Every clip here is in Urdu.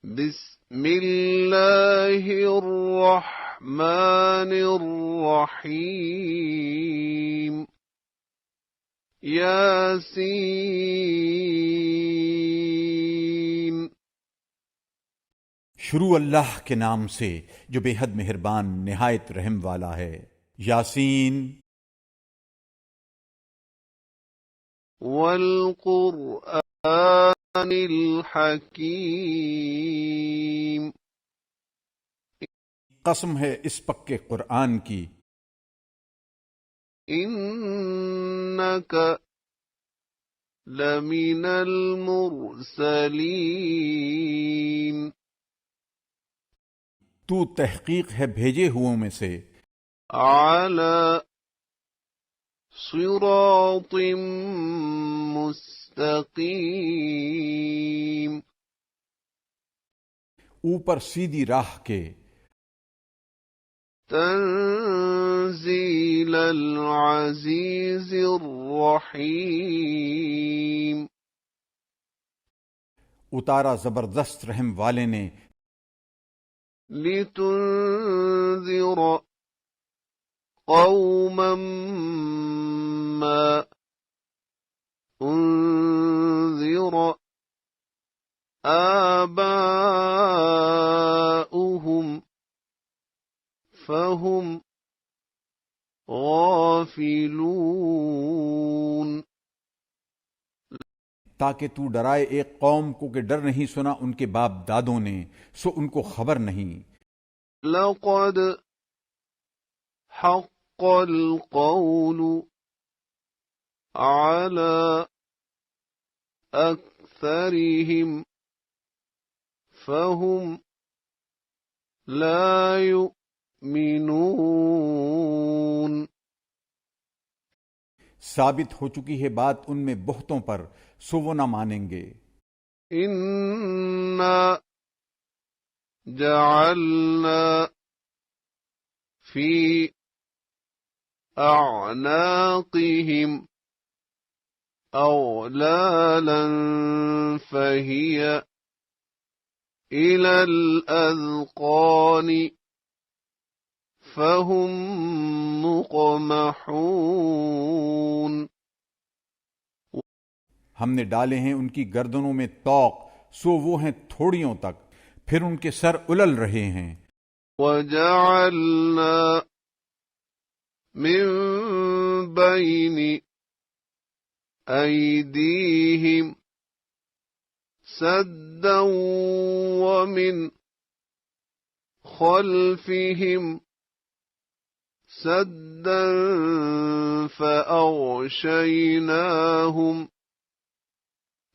بسم اللہ الرحمن الرحیم یاسین۔ شروع اللہ کے نام سے جو بے حد مہربان نہایت رحم والا ہے۔ یاسین۔ والقرآن الحکیم، قسم ہے اس پکے قرآن کی۔ انک لمن المرسلین، تو تحقیق ہے بھیجے ہوئوں میں سے۔ علی صراط مستقیم، اوپر سیدھی راہ کے۔ تنزیل العزیز الرحیم، اتارا زبردست رحم والے نے۔ لتنذر قوما ما انذر آباؤهم فهم غافلون، تاکہ تو ڈرائے ایک قوم کو کہ ڈر نہیں سنا ان کے باپ دادوں نے، سو ان کو خبر نہیں۔ لقد حق القول على أكثرهم فهم لا يؤمنون، ثابت ہو چکی ہے بات ان میں بہتوں پر، سو وہ نہ مانیں گے۔ إنا جعلنا في أعناقهم أغلالا فهي إلى الأذقان فهم مقمحون، ہم نے ڈالے ہیں ان کی گردنوں میں طوق، سو وہ ہیں تھوڑیوں تک، پھر ان کے سر الل رہے ہیں۔ وجعلنا من بين أيديهم سدا ومن خلفهم سدا فأغشيناهم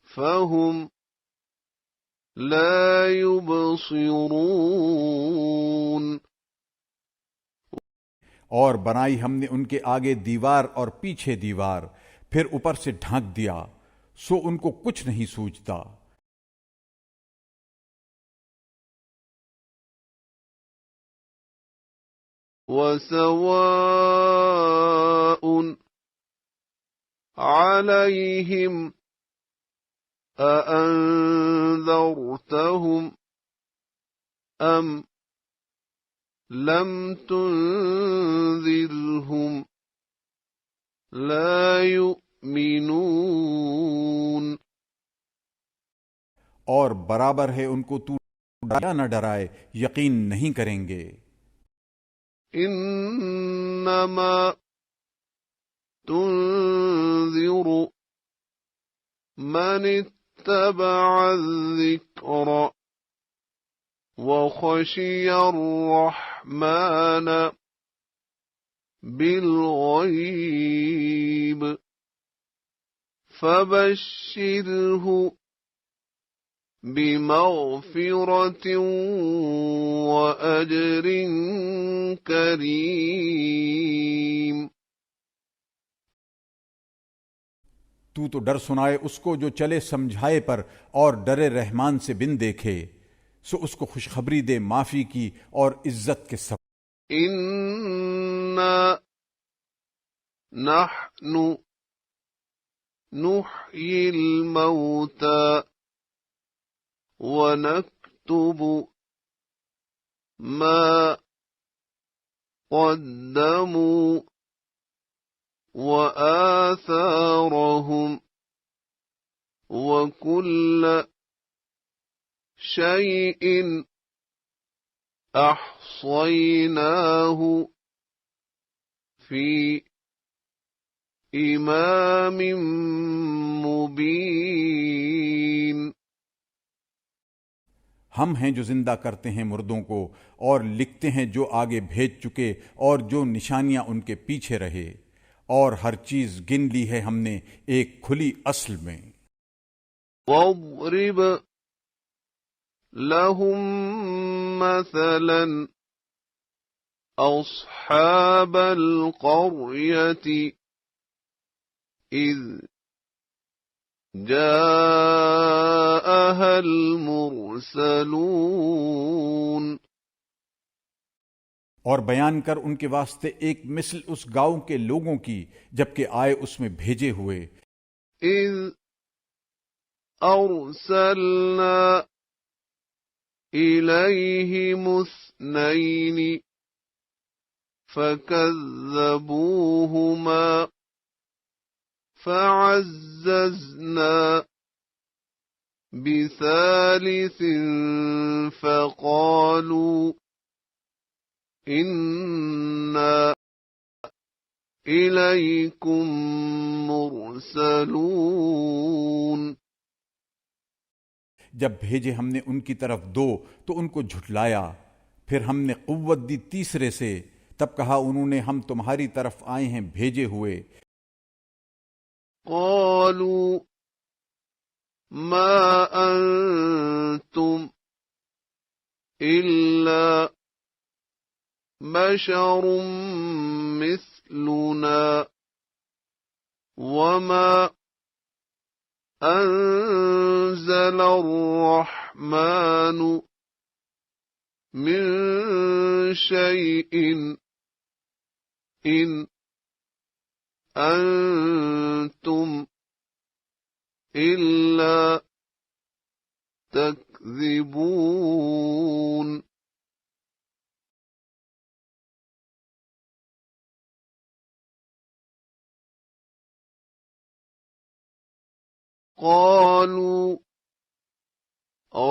فهم لا يبصرون، اور بنائی ہم نے ان کے آگے دیوار اور پیچھے دیوار، پھر اوپر سے ڈھانک دیا، سو ان کو کچھ نہیں سوچتا۔ وسواء عليهم أأنذرتهم أم لم تنذرهم لا يؤمنون، اور برابر ہے ان کو تو ڈرایا نہ ڈرائے، یقین نہیں کریں گے۔ انما تنذر من اتبع الذکر وخشی الرحمن بالغیب فبشره بمغفرة وأجر کریم، تو ڈر سنائے اس کو جو چلے سمجھائے پر اور ڈرے رحمان سے بن دیکھے، سو اس کو خوشخبری دے معافی کی اور عزت کے سب۔ انا نحن نحيي الموتى ونكتب يكتب ما قدموا وآثارهم وكل شيء أحصيناه في إمام مبين. ہم ہیں جو زندہ کرتے ہیں مردوں کو اور لکھتے ہیں جو آگے بھیج چکے اور جو نشانیاں ان کے پیچھے رہے، اور ہر چیز گن لی ہے ہم نے ایک کھلی اصل میں. واضرب لهم مثلا أصحاب القرية إذ جاءها المرسلون. اور بیان کر ان کے واسطے ایک مثل اس گاؤں کے لوگوں کی جبکہ آئے اس میں بھیجے ہوئے. إذ أرسلنا إليهم اثنين فكذبوهما فعززنا بثالث فقالوا إنا إليكم مرسلون. جب بھیجے ہم نے ان کی طرف دو تو ان کو جھٹلایا، پھر ہم نے قوت دی تیسرے سے، تب کہا انہوں نے ہم تمہاری طرف آئے ہیں بھیجے ہوئے. قالوا ما أنتم إلا بشر مثلنا وما أنزل الرحمن من شيء إن أنتم إلا تكذبون. قالوا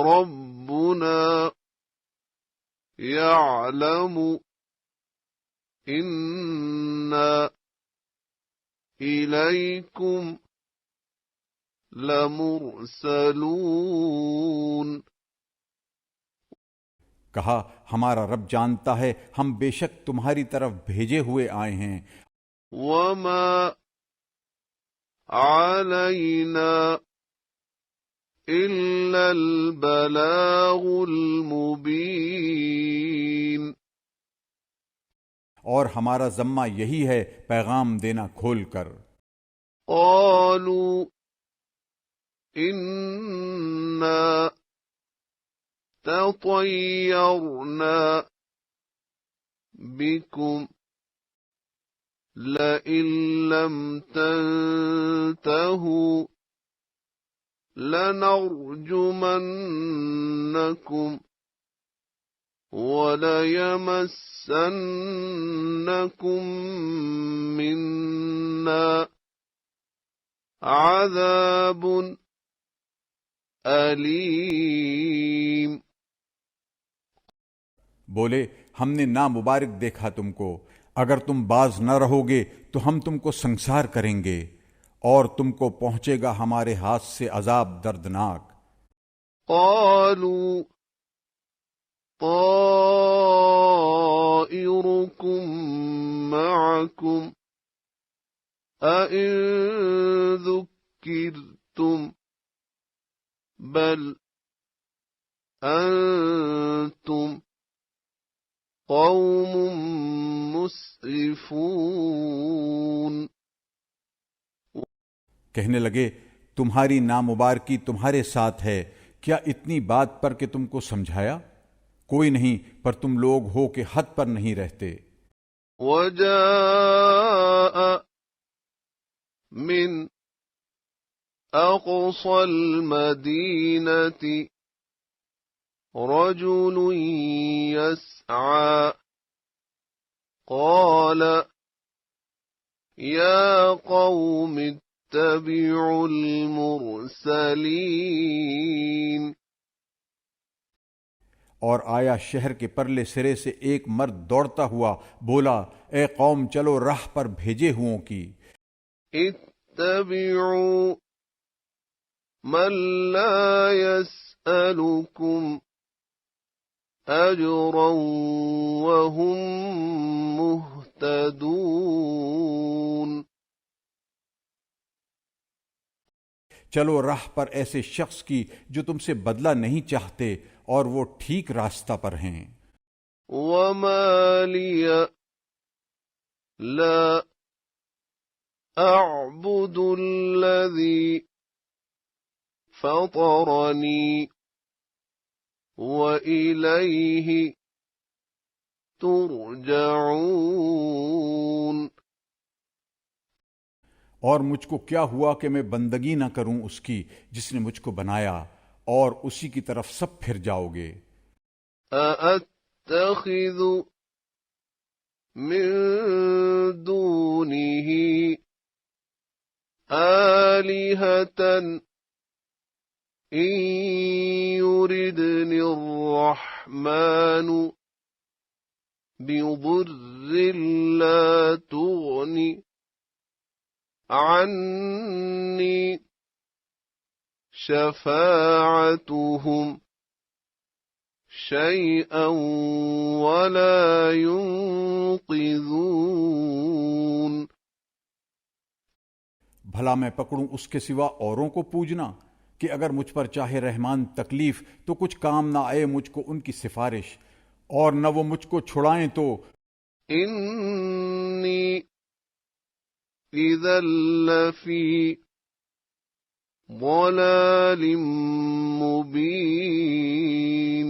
ربنا يعلم إنا إليكم لمرسلون. کہا ہمارا رب جانتا ہے ہم بے شک تمہاری طرف بھیجے ہوئے آئے ہیں. وما علينا إلا البلاغ المبين. اور ہمارا ذمہ یہی ہے پیغام دینا کھول کر. قالوا إنا تطيرنا بكم لئن لم تنتهوا لنرجمنكم وليمسنكم منا عذاب علیم. بولے ہم نے نامبارک دیکھا تم کو، اگر تم باز نہ رہو گے تو ہم تم کو سنسار کریں گے اور تم کو پہنچے گا ہمارے ہاتھ سے عذاب دردناک. قالوا طائركم معكم أئن ذكرتم بل أنتم قوم مسرفون. کہنے لگے تمہاری نامبارکی تمہارے ساتھ ہے، کیا اتنی بات پر کہ تم کو سمجھایا؟ کوئی نہیں، پر تم لوگ ہو کہ حد پر نہیں رہتے. وجاء من أقصى المدينة رجل يسعى قال يا قوم اتبعوا المرسلين اور آیا شہر کے پرلے سرے سے ایک مرد دوڑتا ہوا بولا، اے قوم چلو راہ پر بھیجے ہوں کی۔ اتبعوا من لا يسألكم أجرا وهم مهتدون چلو راہ پر ایسے شخص کی جو تم سے بدلہ نہیں چاہتے اور وہ ٹھیک راستہ پر ہیں۔ وما لي لا أعبد الذي فطرني وإليه ترجعون اور مجھ کو کیا ہوا کہ میں بندگی نہ کروں اس کی جس نے مجھ کو بنایا، اور اسی کی طرف سب پھر جاؤ گے۔ أأتخذ من دونه آلهة إن يردني الرحمن بضر لا تغن عني شفاعتهم شيئا ولا ينقذون بھلا میں پکڑوں اس کے سوا اوروں کو پوجنا کہ اگر مجھ پر چاہے رحمان تکلیف تو کچھ کام نہ آئے مجھ کو ان کی سفارش، اور نہ وہ مجھ کو چھڑائیں تو إني إذا لفي ضلال مبين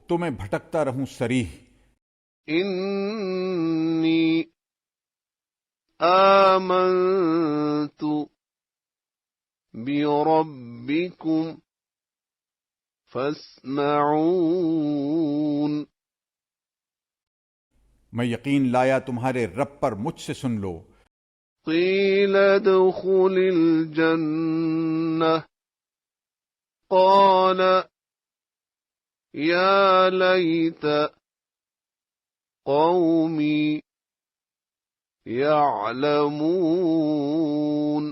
تو میں بھٹکتا رہوں صریح۔ إني آمنت بربكم فاسمعون میں یقین لایا تمہارے رب پر، مجھ سے سن لو۔ قيل ادخل الجنة قال يا ليت قومي يعلمون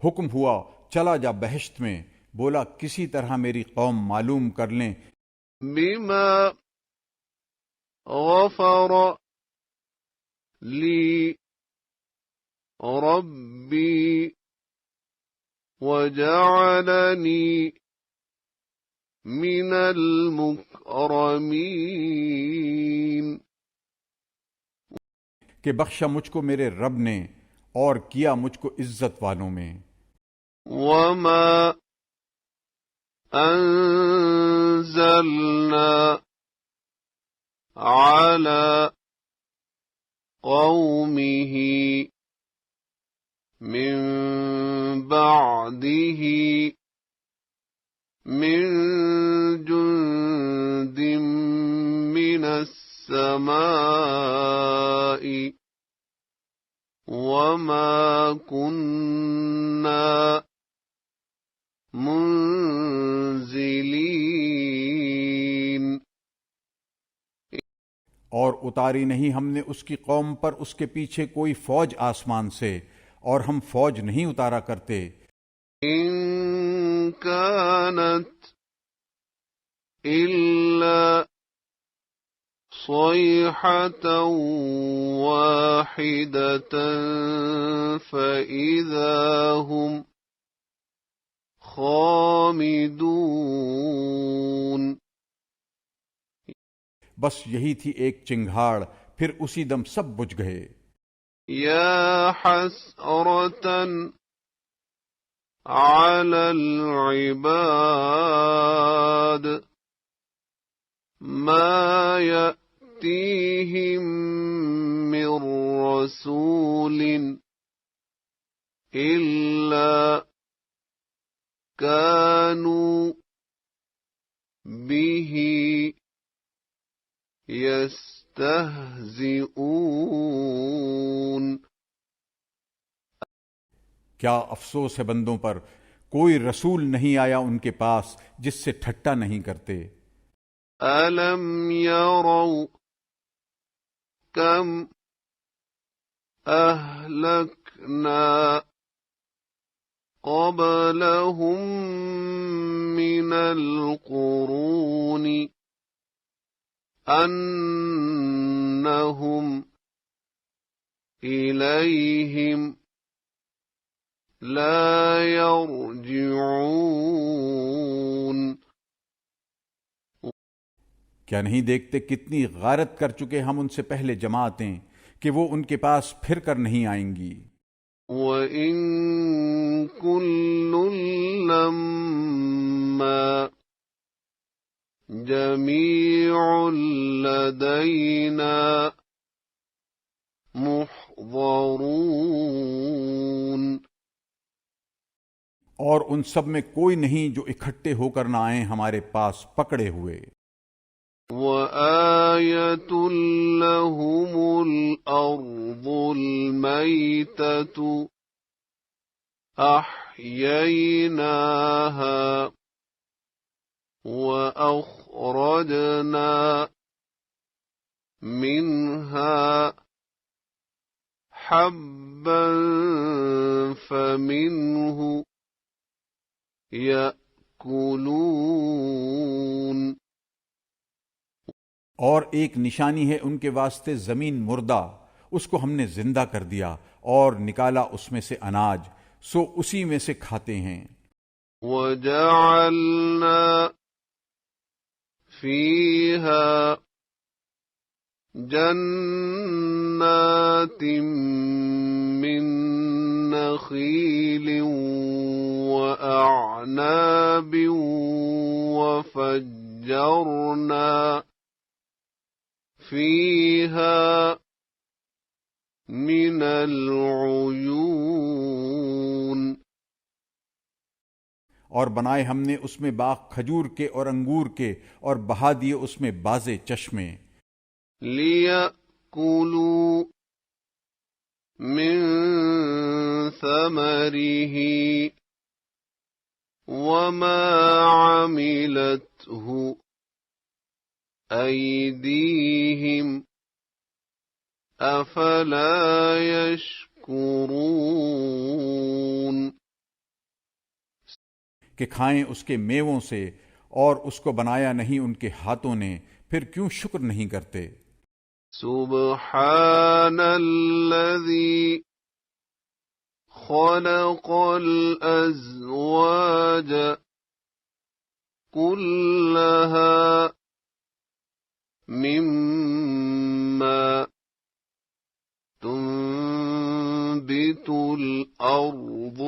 حکم ہوا چلا جا بہشت میں، بولا کسی طرح میری قوم معلوم کر لیں بما غفر لي ربي وجعلني من المكرمين کہ بخشا مجھ کو میرے رب نے اور کیا مجھ کو عزت والوں میں۔ وما أنزلنا على قومه من بعده من جند من السماء وما كنا منزلين اور اتاری نہیں ہم نے اس کی قوم پر اس کے پیچھے کوئی فوج آسمان سے، اور ہم فوج نہیں اتارا کرتے۔ إن كانت إلا صيحة واحدة فإذا هم خامدون بس یہی تھی ایک چنگھاڑ، پھر اسی دم سب بجھ گئے۔ يا حسرة على العباد ما يأتيهم من رسول إلا كانوا به يستهزئون. کیا افسوس ہے بندوں پر، کوئی رسول نہیں آیا ان کے پاس جس سے ٹھٹا نہیں کرتے۔ ألم يروا كم أهلكنا قبلهم من القرون أنهم إليهم لا يرجعون. کیا نہیں دیکھتے کتنی غارت کر چکے ہم ان سے پہلے جماعتیں کہ وہ ان کے پاس پھر کر نہیں آئیں گی۔ وَإِن كُلٌّ لَّمَّا جَمِيعٌ لَّدَيْنَا مُحْضَرُونَ. اور ان سب میں کوئی نہیں جو اکٹھے ہو کر نہ آئیں ہمارے پاس پکڑے ہوئے۔ وَآيَةٌ لَّهُمُ الْأَرْضُ الْمَيْتَةُ أَحْيَيْنَاهَا وَأَخْرَجْنَا مِنْهَا حَبًّا فَمِنْهُ يَأْكُلُونَ. اور ایک نشانی ہے ان کے واسطے زمین مردہ، اس کو ہم نے زندہ کر دیا اور نکالا اس میں سے اناج، سو اسی میں سے کھاتے ہیں۔ وَجَعَلْنَا فِيهَا جَنَّاتٍ مِّن نَخِيلٍ وَأَعْنَابٍ وَفَجَّرْنَا فِيهَا مِنَ الْعُيُونِ. اور بنائے ہم نے اس میں باغ کھجور کے اور انگور کے، اور بہا دیے اس میں بازے چشمے۔ لِيَأْكُلُوا مِن ثَمَرِهِ وَمَا عَمِلَتْهُ أَيْدِيهِمْ أَفَلَا يَشْكُرُونَ. کہ کھائیں اس کے میووں سے، اور اس کو بنایا نہیں ان کے ہاتھوں نے، پھر کیوں شکر نہیں کرتے؟ سبحان الذي خلق الأزواج كلها مما تنبت الأرض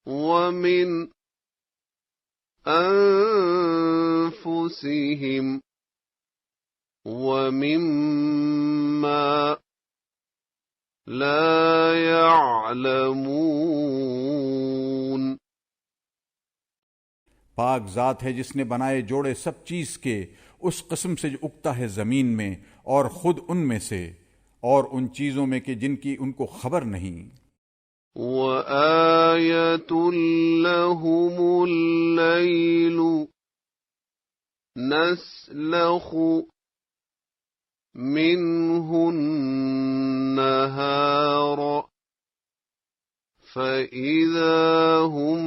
ومن أنفسهم ومما لا يعلمون. پاک ذات ہے جس نے بنائے جوڑے سب چیز کے، اس قسم سے جو اگتا ہے زمین میں، اور خود ان میں سے، اور ان چیزوں میں کہ جن کی ان کو خبر نہیں۔ وَآيَةٌ لَّهُمُ اللَّيْلُ نَسْلَخُ مِنْهُ النَّهَارَ فَإِذَا هُمْ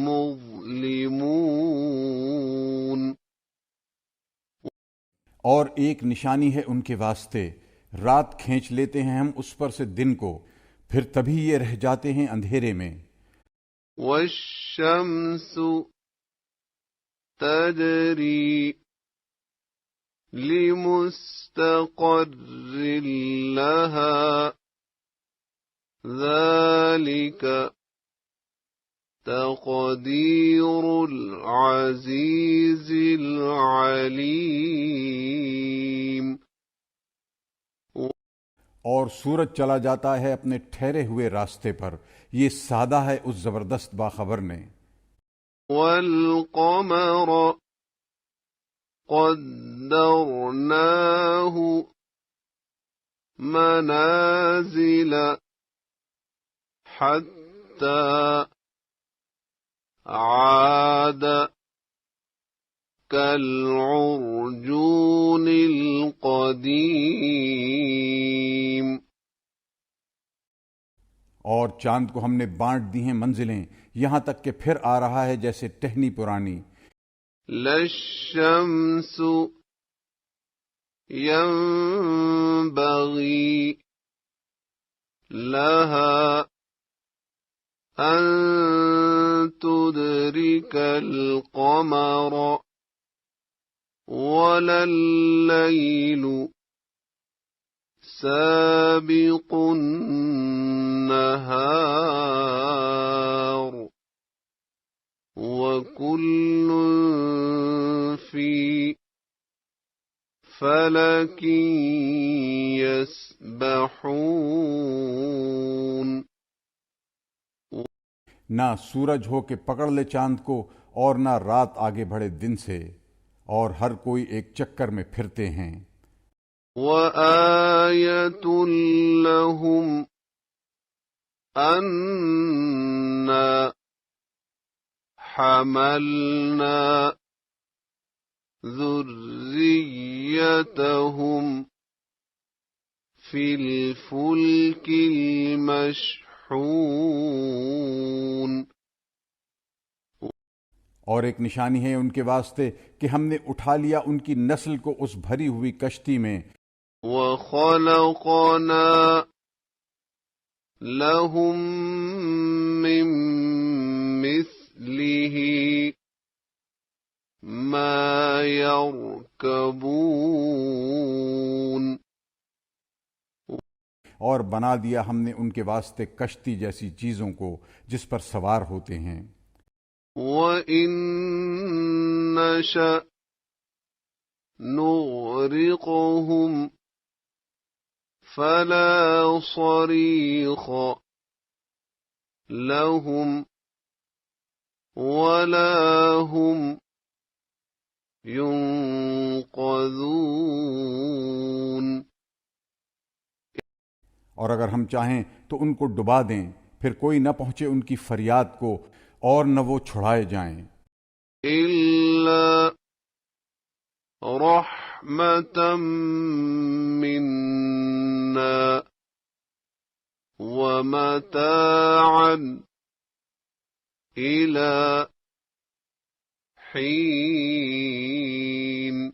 مُظْلِمُونَ. اور ایک نشانی ہے ان کے واسطے، رات کھینچ لیتے ہیں ہم اس پر سے دن کو، پھر تبھی یہ رہ جاتے ہیں اندھیرے میں۔ وَالشَّمْسُ تَجْرِي لِمُسْتَقَرٍّ لَّهَا ذَلِكَ تَقْدِيرُ الْعَزِيزِ الْعَلِيمِ. اور سورج چلا جاتا ہے اپنے ٹھہرے ہوئے راستے پر، یہ سادہ ہے اس زبردست باخبر نے۔ والقمر قدرناه منازل حتى عاد كالعرجون القديم۔ اور چاند کو ہم نے بانٹ دی ہیں منزلیں، یہاں تک کہ پھر آ رہا ہے جیسے ٹہنی پرانی۔ للشمس ينبغي لها أن تدرك القمر ولا الليل سابق النهار وكل في فلك يسبحون۔ نہ سورج ہو کہ پکڑ لے چاند کو، اور نہ رات آگے بڑھے دن سے، اور ہر کوئی ایک چکر میں پھرتے ہیں۔ وَآيَةٌ لَهُمْ أَنَّا حَمَلْنَا ذُرِّيَّتَهُمْ فِي الْفُلْكِ الْمَشْحُونِ۔ اور ایک نشانی ہے ان کے واسطے کہ ہم نے اٹھا لیا ان کی نسل کو اس بھری ہوئی کشتی میں۔ وَخَلَقْنَا لَهُم مِّن مِّثْلِهِ مَا يَرْكَبُونَ۔ اور بنا دیا ہم نے ان کے واسطے کشتی جیسی چیزوں کو جس پر سوار ہوتے ہیں۔ وَإِن نَّشَأْ نُغْرِقْهُمْ فَلَا صَرِيخَ لَهُمْ وَلَا هُمْ يُنقَذُونَ۔ اور اگر ہم چاہیں تو ان کو ڈبا دیں، پھر کوئی نہ پہنچے ان کی فریاد کو، اور نہ وہ چھڑائے جائیں۔ إِلَّا رَحْمَةً مِّنَّا وَمَتَاعًا إِلَى حِينٍ۔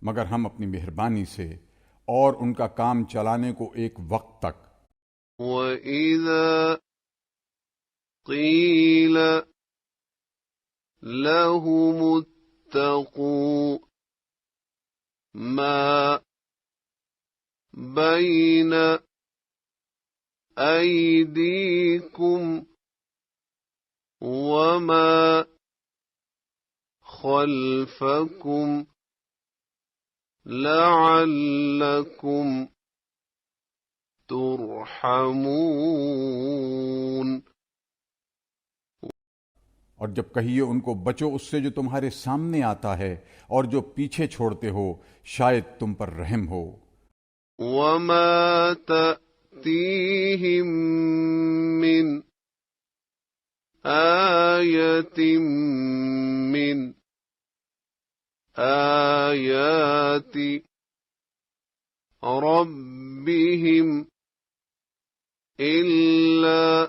مگر ہم اپنی مہربانی سے اور ان کا کام چلانے کو ایک وقت تک۔ وَإِذَا قِيلَ لَهُمُ اتَّقُوا مَا بَيْنَ أَيْدِيكُمْ وَمَا خَلْفَكُمْ لَعَلَّكُمْ تُرْحَمُونَ۔ اور جب کہیے ان کو بچو اس سے جو تمہارے سامنے آتا ہے اور جو پیچھے چھوڑتے ہو، شاید تم پر رحم ہو۔ وَمَا تَأْتِيهِم مِّنْ آيَةٍ مِّنْ آيَاتِ رَبِّهِمْ إِلَّا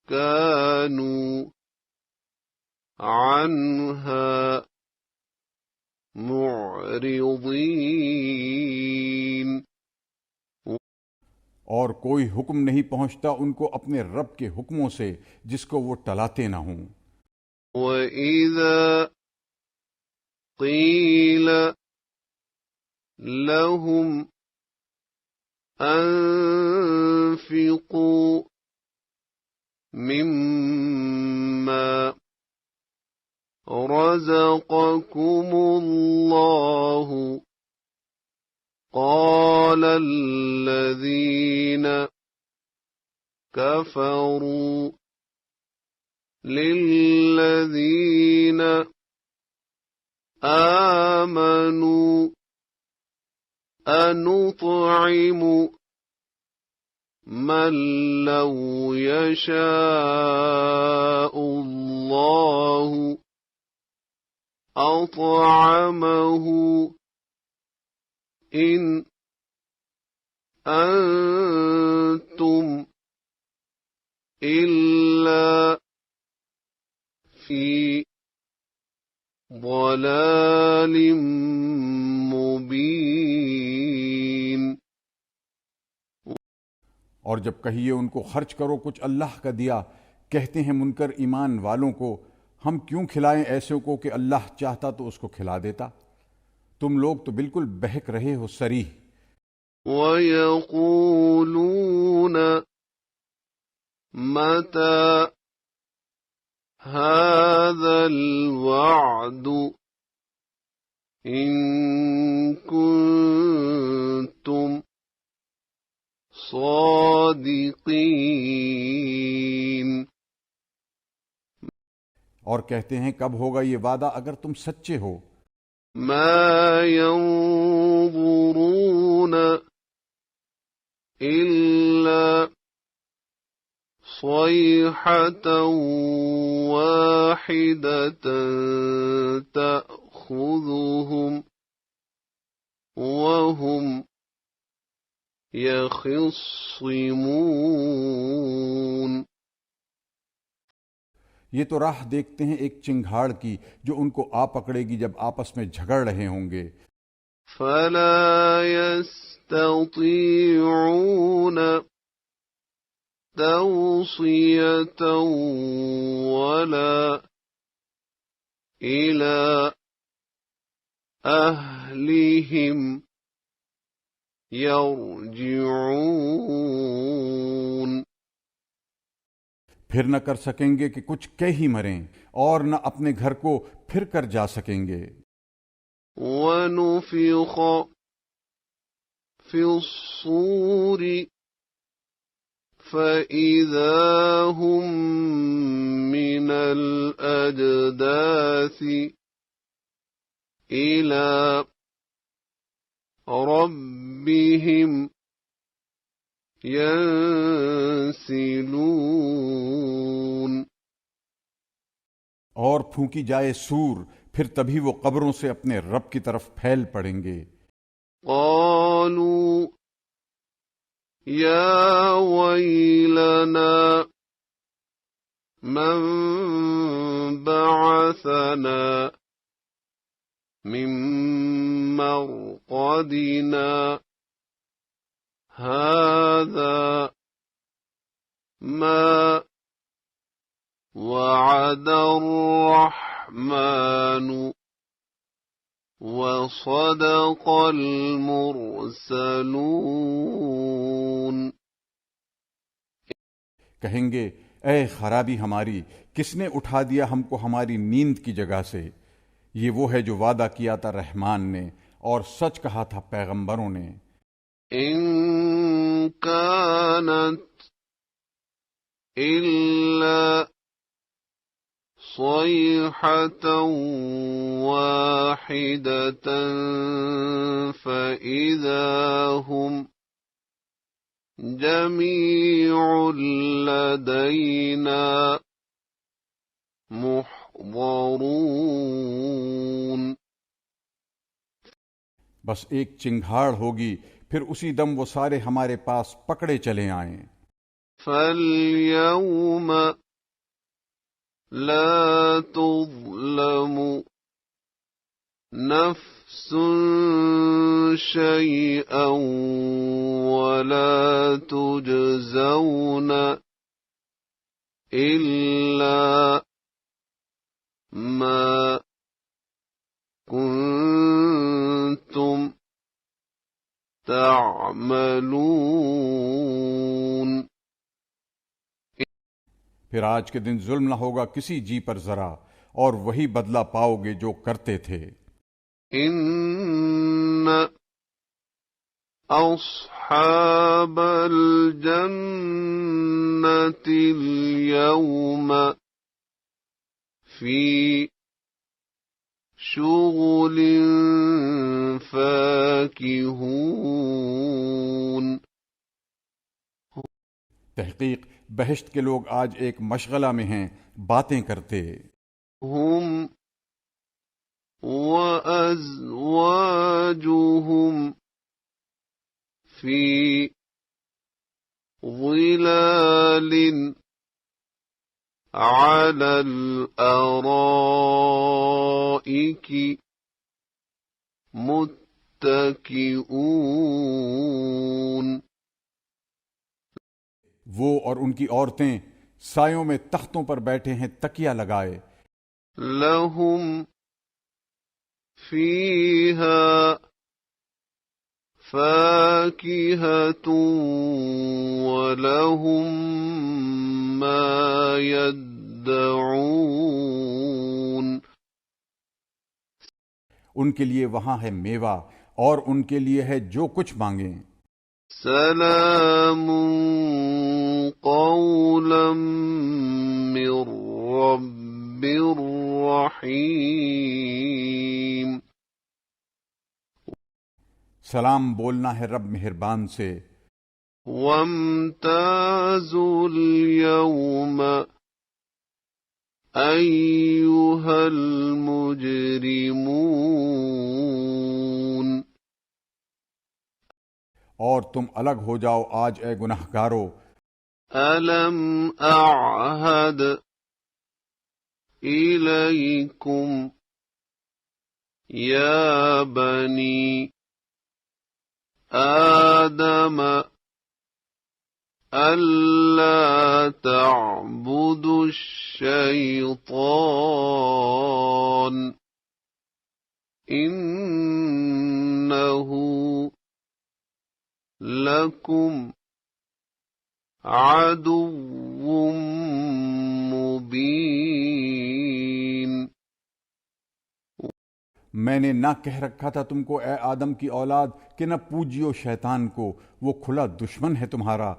كَانُوا عَنْهَا مُعْرِضِينَ۔ اور کوئی حکم نہیں پہنچتا ان کو اپنے رب کے حکموں سے جس کو وہ ٹلاتے نہ ہوں۔ وَإِذَا قِيلَ لَهُمْ أَنفِقُوا مِمَّا رَزَقَكُمُ اللَّهُ قَالَ الَّذِينَ كفروا للذين آمنوا أنطعم من لو يشاء الله أطعمه إن أنتم إلا في ضلال مبين. اور جب کہیے ان کو خرچ کرو کچھ اللہ کا دیا، کہتے ہیں منکر ایمان والوں کو ہم کیوں کھلائیں ایسوں کو کہ اللہ چاہتا تو اس کو کھلا دیتا. تم لوگ تو بالکل بہک رہے ہو صریح. وَيَقُولُونَ مَتَى هَذَا الْوَعْدُ إِن كُنتُمْ صادقین. اور کہتے ہیں کب ہوگا یہ وعدہ اگر تم سچے ہو. ما ينظرون إلا صيحة واحدة تأخذهم وهم يخصمون. یہ تو راہ دیکھتے ہیں ایک چنگھاڑ کی جو ان کو آ پکڑے گی جب آپس میں جھگڑ رہے ہوں گے. فلا يستطيعون توصية ولا إلى أهلهم يرجعون. پھر نہ کر سکیں گے کہ کچھ کہہ ہی مریں اور نہ اپنے گھر کو پھر کر جا سکیں گے. وَنُفِخَ فِي الصُّورِ فَإِذَا هُم مِّنَ الْأَجْدَاثِ إِلَى رَبِّهِمْ يَنسِلُونَ. اور پھونکی جائے سور، پھر تبھی وہ قبروں سے اپنے رب کی طرف پھیل پڑیں گے. قالوا يا ويلنا من بعثنا من مرقدنا هذا ما وعد الرحمن وصدق المرسلون. کہیں گے اے خرابی ہماری، کس نے اٹھا دیا ہم کو ہماری نیند کی جگہ سے؟ یہ وہ ہے جو وعدہ کیا تھا رحمان نے اور سچ کہا تھا پیغمبروں نے. إن كانت إلا صيحة واحدة فإذا هم جميع لدينا محضرون. بس ایک چنگھاڑ ہوگی، پھر اسی دم وہ سارے ہمارے پاس پکڑے چلے آئیں. فَالْيَوْمَ لا تظلم نفس شيئا ولا تجزون إلا ما كنتم تعملون. پھر آج کے دن ظلم نہ ہوگا کسی جی پر ذرا، اور وہی بدلہ پاؤ گے جو کرتے تھے. ان أصحاب الجنة اليوم في شغل فاكهون. تحقیق بہشت کے لوگ آج ایک مشغلہ میں ہیں، باتیں کرتے. هم وأزواجهم في ظلال على الأرائك متكئون. وہ اور ان کی عورتیں سایوں میں تختوں پر بیٹھے ہیں تکیہ لگائے. لهم فيها فاكهة ولهم ما يدعون. ان کے لیے وہاں ہے میوہ اور ان کے لیے ہے جو کچھ مانگیں. سلام قولا من رب رحیم. سلام بولنا ہے رب مہربان سے. وامتازوا اليوم أيها المجرمون. اور تم الگ ہو جاؤ آج اے گناہگارو. ألم أعهد إليكم يا بني آدم ألا تعبدوا الشيطان إنه لكم عدو مبین. میں نے نہ کہہ رکھا تھا تم کو اے آدم کی اولاد کہ نہ پوجیو شیطان کو، وہ کھلا دشمن ہے تمہارا.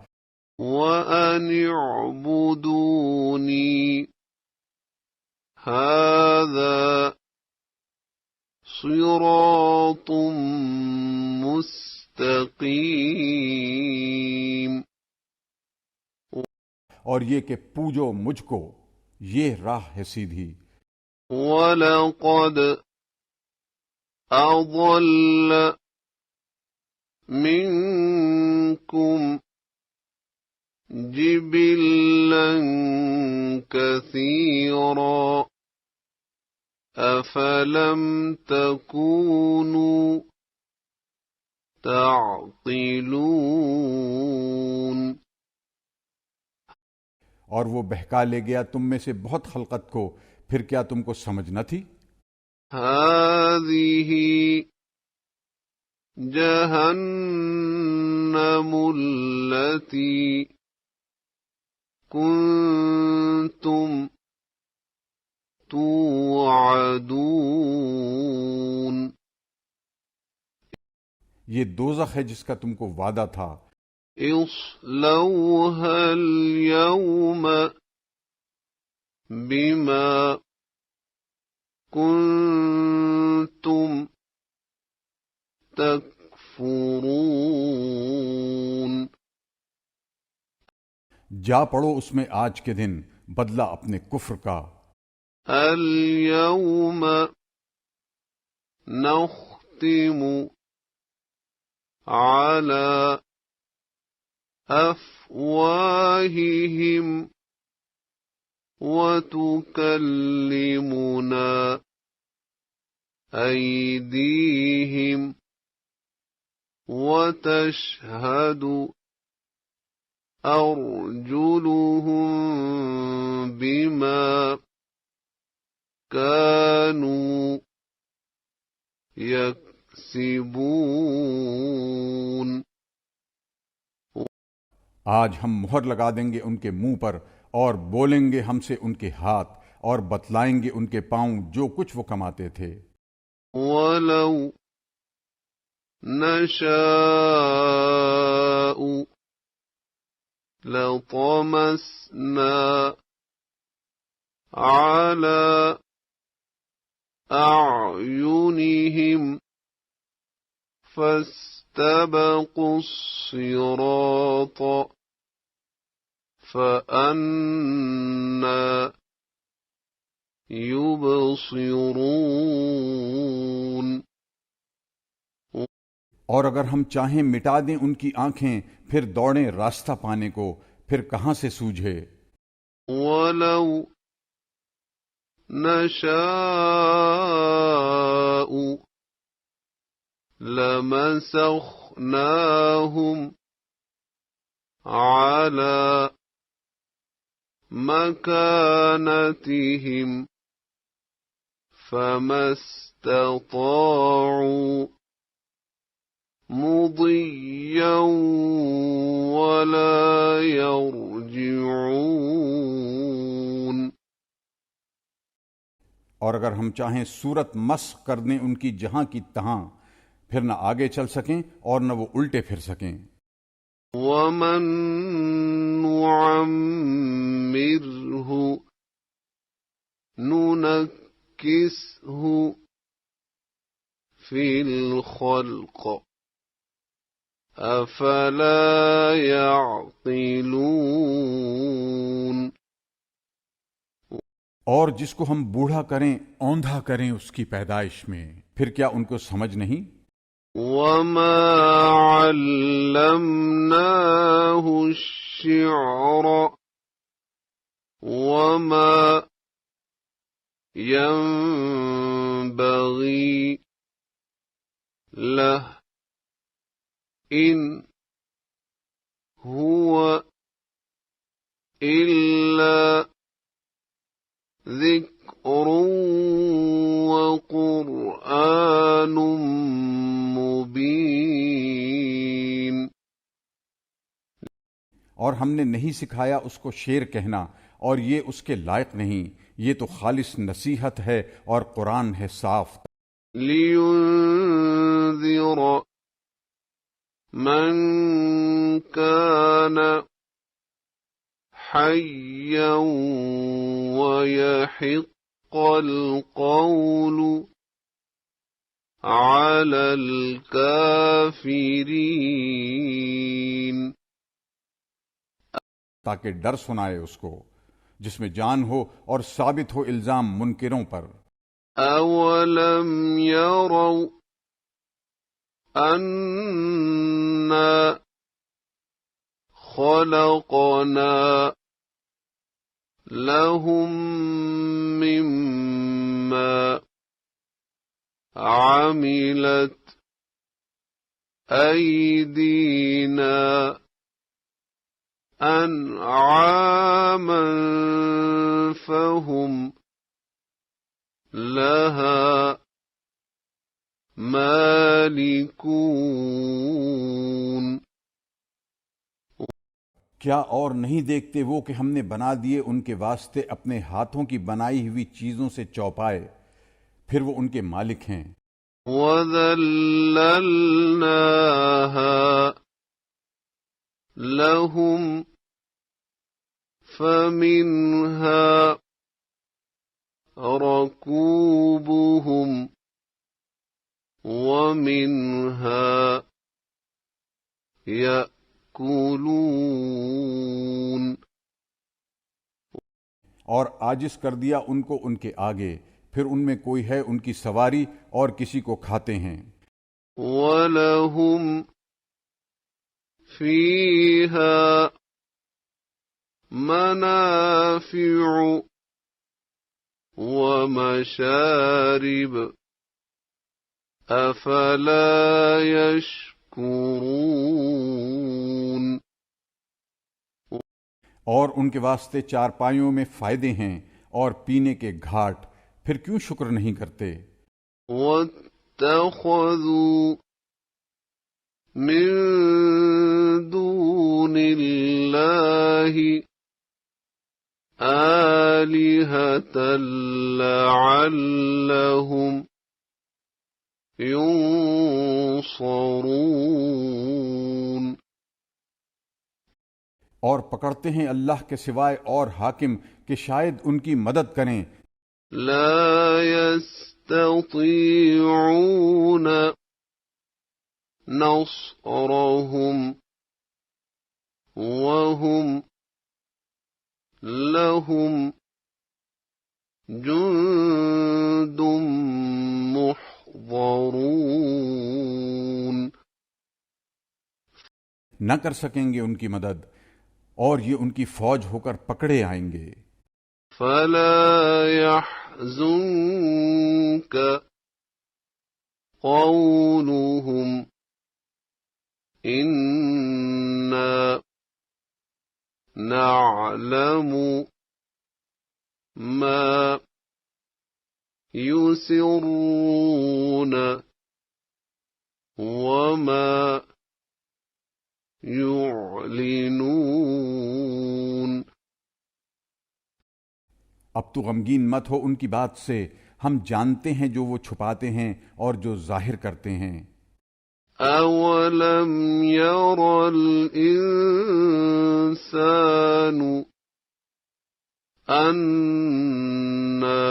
وَأَنِ اعْبُدُونِي هَذَا صِرَاطٌ مُسْتَقِيمٌ. اور یہ کہ پوجو مجھ کو، یہ راہ ہے سیدھی. وَلَقَدْ أَضَلَّ مِنكُمْ جِبِلًّا كَثِيرًا أَفَلَمْ تَكُونُوا تَعْقِلُونَ. اور وہ بہکا لے گیا تم میں سے بہت خلقت کو، پھر کیا تم کو سمجھ نہ تھی؟ هذه جهنم التي كنتم توعدون. یہ دوزخ ہے جس کا تم کو وعدہ تھا. اصلوها اليوم بما كنتم تكفرون. جا پڑو اس میں آج کے دن بدلہ اپنے کفر کا. اليوم نختم على أفواههم وتكلمنا أيديهم وتشهد أرجلهم بما كانوا يكسبون. آج ہم مہر لگا دیں گے ان کے منہ پر اور بولیں گے ہم سے ان کے ہاتھ اور بتلائیں گے ان کے پاؤں جو کچھ وہ کماتے تھے. وَلَوْ نشاء لطمسنا على أعينهم فاستبقوا الصراط فأنى يبصرون۔ اور اگر ہم چاہیں مٹا دیں ان کی آنکھیں، پھر دوڑیں راستہ پانے کو، پھر کہاں سے سوجھے؟ وَلَوْ نَشَاءُ لَمَسَخْنَاهُمْ عَلَى مَكَانَتِهِمْ فَمَا اسْتَطَاعُوا مُضِيًّا وَلَا يَرْجِعُونَ۔ اور اگر ہم چاہیں صورت مسخ کر دیں ان کی جہاں کی تہاں، پھر نہ آگے چل سکیں اور نہ وہ الٹے پھر سکیں۔ وَمَن نُعَمِّرْهُ نُنَكِّسْهُ فِي الْخَلْقِ أَفَلَا يَعْقِلُونَ۔ اور جس کو ہم بوڑھا کریں، اوندھا کریں اس کی پیدائش میں، پھر کیا ان کو سمجھ نہیں؟ وَمَا عَلَّمْنَاهُ الشِّعْرَ وَمَا يَنبَغِي لَهُ إِنْ هُوَ إِلَّا ذِكْرٌ وَقُرْآنٌ مُبِينٌ۔ اور ہم نے نہیں سکھایا اس کو شعر کہنا، اور یہ اس کے لائق نہیں، یہ تو خالص نصیحت ہے اور قرآن ہے صاف۔ لِيُنذِرَ مَن كَانَ حَيًّا وَيَحِقَّ الْقَوْلُ عَلَى الْكَافِرِينَ۔ تاکہ ڈر سنائے اس کو جس میں جان ہو اور ثابت ہو الزام منکروں پر۔ أَوَلَمْ يَرَوْا أَنَّا خَلَقْنَا لَهُم مِّمَّا عَمِلَتْ أَيْدِينَا أَنْعَامًا فَهُمْ لَهَا مَالِكُونَ۔ کیا اور نہیں دیکھتے وہ کہ ہم نے بنا دیے ان کے واسطے اپنے ہاتھوں کی بنائی ہوئی چیزوں سے چوپائے، پھر وہ ان کے مالک ہیں۔ وَذَلَّلْنَاهَا لَهُمْ فَمِنْهَا رَكُوبُهُمْ وَمِنْهَا يَأْكُلُونَ۔ اور عاجز کر دیا ان کو ان کے آگے، پھر ان میں کوئی ہے ان کی سواری اور کسی کو کھاتے ہیں۔ وَلَهُمْ فِيهَا مَنَافِعُ وَمَشَارِبُ أَفَلَا يَشْكُرُونَ۔ اور ان کے واسطے چارپائیوں میں فائدے ہیں اور پینے کے گھاٹ، پھر کیوں شکر نہیں کرتے؟ وَاتَّخَذُوا مِن دُونِ اللَّهِ آلِهَةً لَعَلَّهُمْ يُنصَرُونَ۔ ينصرون اور پکڑتے ہیں اللہ کے سوائے اور حاکم کہ شاید ان کی مدد کریں. لا يستطيعون نصرهم وهم لهم جند محضرون نہ کر سکیں گے ان کی مدد اور یہ ان کی فوج ہو کر پکڑے آئیں گے. فلا يحزنك قولهم إنا نعلم ما يسرون وما يعلنون اب تو غمگین مت ہو ان کی بات سے، ہم جانتے ہیں جو وہ چھپاتے ہیں اور جو ظاہر کرتے ہیں. أولم ير الإنسان أنا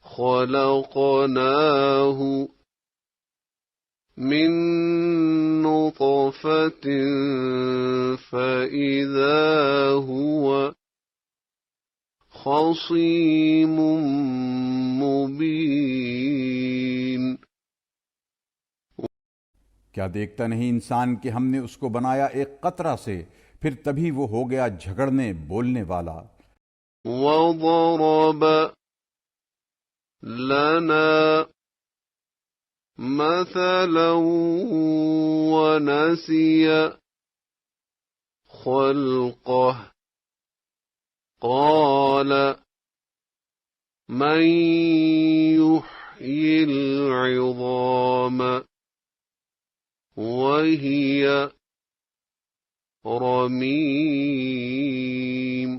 خلقناه من نطفة فإذا هو خصيم مبين کیا دیکھتا نہیں انسان کہ ہم نے اس کو بنایا ایک قطرہ سے، پھر تبھی وہ ہو گیا جھگڑنے بولنے والا. وضرب لنا مثلا ونسي خلقه قال من يحيي العظام وهي رميم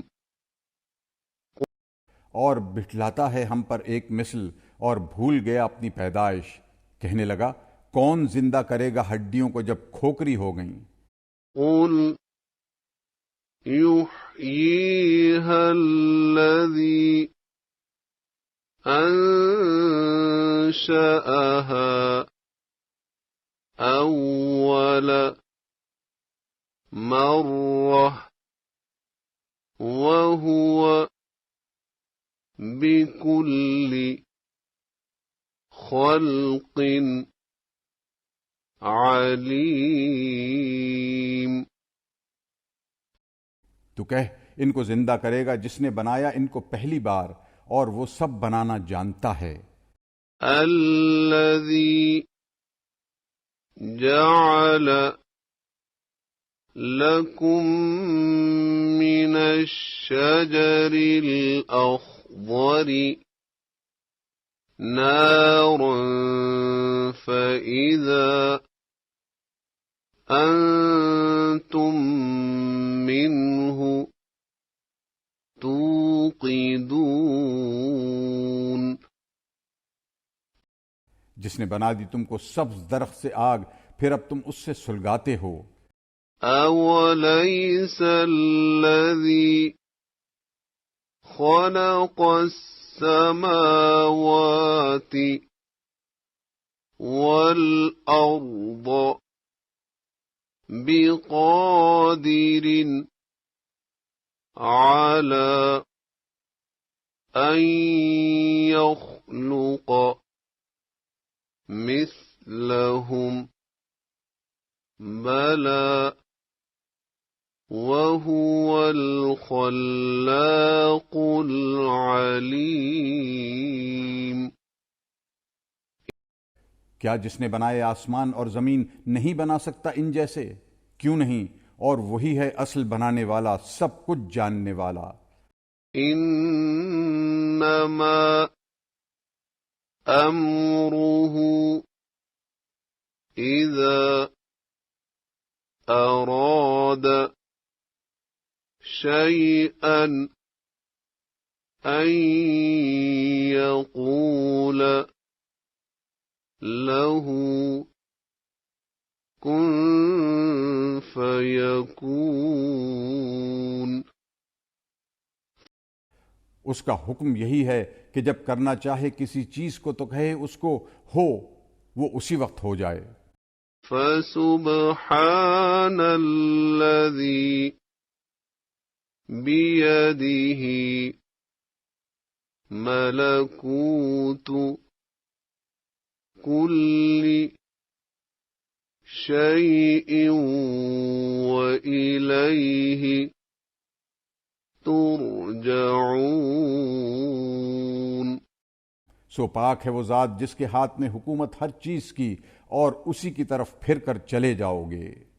اور بٹھلاتا ہے ہم پر ایک مثل اور بھول گیا اپنی پیدائش. کہنے لگا کون زندہ کرے گا ہڈیوں کو جب کھوکھری ہو گئیں. قل يحييها الذي أنشأها أول مرة وهو بكل خلق عليم تو کہہ ان کو زندہ کرے گا جس نے بنایا ان کو پہلی بار اور وہ سب بنانا جانتا ہے. الذي جعل لكم من الشجر الأخضر نارا فإذا أنتم منه توقدون جس نے بنا دی تم کو سبز درخت سے آگ، پھر اب تم اس سے سلگاتے ہو. أوليس الذي خلق السماوات والأرض بقادر على أن يخلق مثلهم بلى وهو الخلاق العليم کیا جس نے بنائے آسمان اور زمین نہیں بنا سکتا ان جیسے؟ کیوں نہیں، اور وہی ہے اصل بنانے والا، سب کچھ جاننے والا. انما امره اذا اراد شيئا ان يقول له فيكون اس کا حکم یہی ہے کہ جب کرنا چاہے کسی چیز کو تو کہے اس کو ہو، وہ اسی وقت ہو جائے۔ فسبحان الذي بيده ملكوت كل شيء وإليه ترجعون۔ سو پاک ہے وہ ذات جس کے ہاتھ میں حکومت ہر چیز کی، اور اسی کی طرف پھر کر چلے جاؤ گے۔